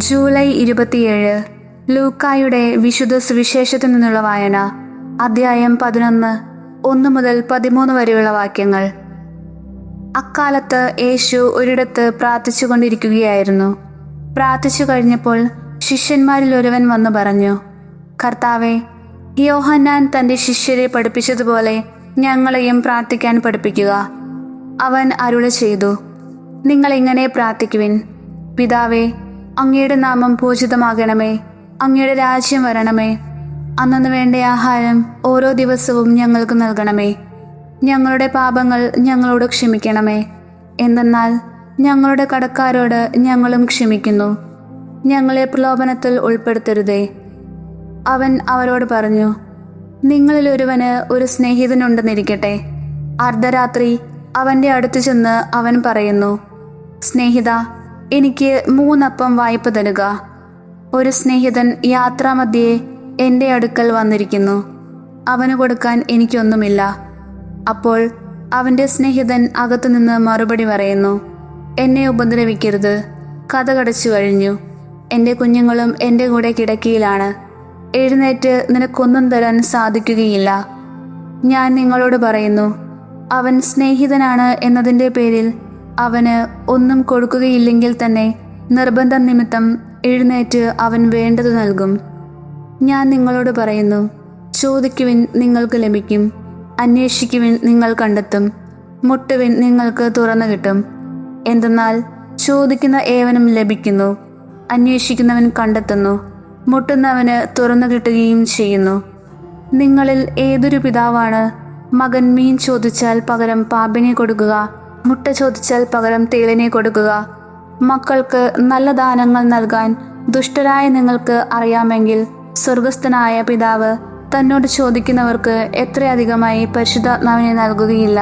July 27 ലൂക്കായുടെ വിശുദ്ധ സുവിശേഷത്തിൽ നിന്നുള്ള വായന. അധ്യായം 11 1 മുതൽ 13 വരെയുള്ള വാക്യങ്ങൾ. അക്കാലത്ത് യേശു ഒരിടത്ത് പ്രാർത്ഥിച്ചുകൊണ്ടിരിക്കുകയായിരുന്നു. പ്രാർത്ഥിച്ചു കഴിഞ്ഞപ്പോൾ ശിഷ്യന്മാരിൽ ഒരുവൻ വന്നു പറഞ്ഞു, കർത്താവേ, യോഹന്നാൻ തൻ്റെ ശിഷ്യരെ പഠിപ്പിച്ചതുപോലെ ഞങ്ങളെയും പ്രാർത്ഥിക്കാൻ പഠിപ്പിക്കുക. അവൻ അരുളി ചെയ്തു, നിങ്ങൾ ഇങ്ങനെ പ്രാർത്ഥിക്കുവിൻ: പിതാവേ, അങ്ങയുടെ നാമം പൂജിതമാകണമേ, അങ്ങയുടെ രാജ്യം വരണമേ, അന്നന്ന് വേണ്ട ആഹാരം ഓരോ ദിവസവും ഞങ്ങൾക്ക് നൽകണമേ. ഞങ്ങളുടെ പാപങ്ങൾ ഞങ്ങളോട് ക്ഷമിക്കണമേ, എന്തെന്നാൽ ഞങ്ങളുടെ കടക്കാരോട് ഞങ്ങളും ക്ഷമിക്കുന്നു. ഞങ്ങളെ പ്രലോഭനത്തിൽ ഉൾപ്പെടുത്തരുതേ. അവൻ അവരോട് പറഞ്ഞു, നിങ്ങളിൽ ഒരുവന് ഒരു സ്നേഹിതനുണ്ടെന്നിരിക്കട്ടെ. അർദ്ധരാത്രി അവൻ്റെ അടുത്ത് ചെന്ന് അവൻ പറയുന്നു, സ്നേഹിത, എനിക്ക് 3 അപ്പം വായ്പ തരുക. ഒരു സ്നേഹിതൻ യാത്രാമധ്യേ എൻ്റെ അടുക്കൽ വന്നിരിക്കുന്നു, അവന് കൊടുക്കാൻ എനിക്കൊന്നുമില്ല. അപ്പോൾ അവൻ്റെ സ്നേഹിതൻ അകത്തുനിന്ന് മറുപടി പറയുന്നു, എന്നെ ഉപദ്രവിക്കരുത്, കതകടച്ചു കഴിഞ്ഞു, എൻ്റെ കുഞ്ഞുങ്ങളും എൻ്റെ കൂടെ കിടക്കയിലാണ്, എഴുന്നേറ്റ് നിനക്കൊന്നും തരാൻ സാധിക്കുകയില്ല. ഞാൻ നിങ്ങളോട് പറയുന്നു, അവൻ സ്നേഹിതനാണ് എന്നതിൻ്റെ പേരിൽ അവന് ഒന്നും കൊടുക്കുകയില്ലെങ്കിൽ തന്നെ നിർബന്ധം നിമിത്തം എഴുന്നേറ്റ് അവൻ വേണ്ടത് നൽകും. ഞാൻ നിങ്ങളോട് പറയുന്നു, ചോദിക്കുവിൻ, നിങ്ങൾക്ക് ലഭിക്കും; അന്വേഷിക്കുവിൻ, നിങ്ങൾ കണ്ടെത്തും; മുട്ടുവിൻ, നിങ്ങൾക്ക് തുറന്നു കിട്ടും. എന്തെന്നാൽ ചോദിക്കുന്ന ഏവനും ലഭിക്കുന്നു, അന്വേഷിക്കുന്നവൻ കണ്ടെത്തുന്നു, മുട്ടുന്നവന് തുറന്നു കിട്ടുകയും ചെയ്യുന്നു. നിങ്ങളിൽ ഏതൊരു പിതാവാണ് മകൻ മീൻ ചോദിച്ചാൽ പകരം പാമ്പിനെ കൊടുക്കുക, മുട്ട ചോദിച്ചാൽ പകരം തേളിനെ കൊടുക്കുക? മക്കൾക്ക് നല്ല ദാനങ്ങൾ നൽകാൻ ദുഷ്ടരായ നിങ്ങൾക്ക് അറിയാമെങ്കിൽ സ്വർഗസ്ഥനായ പിതാവ് തന്നോട് ചോദിക്കുന്നവർക്ക് എത്രയധികമായി പരിശുദ്ധാത്മാവിനെ നൽകുകയില്ല.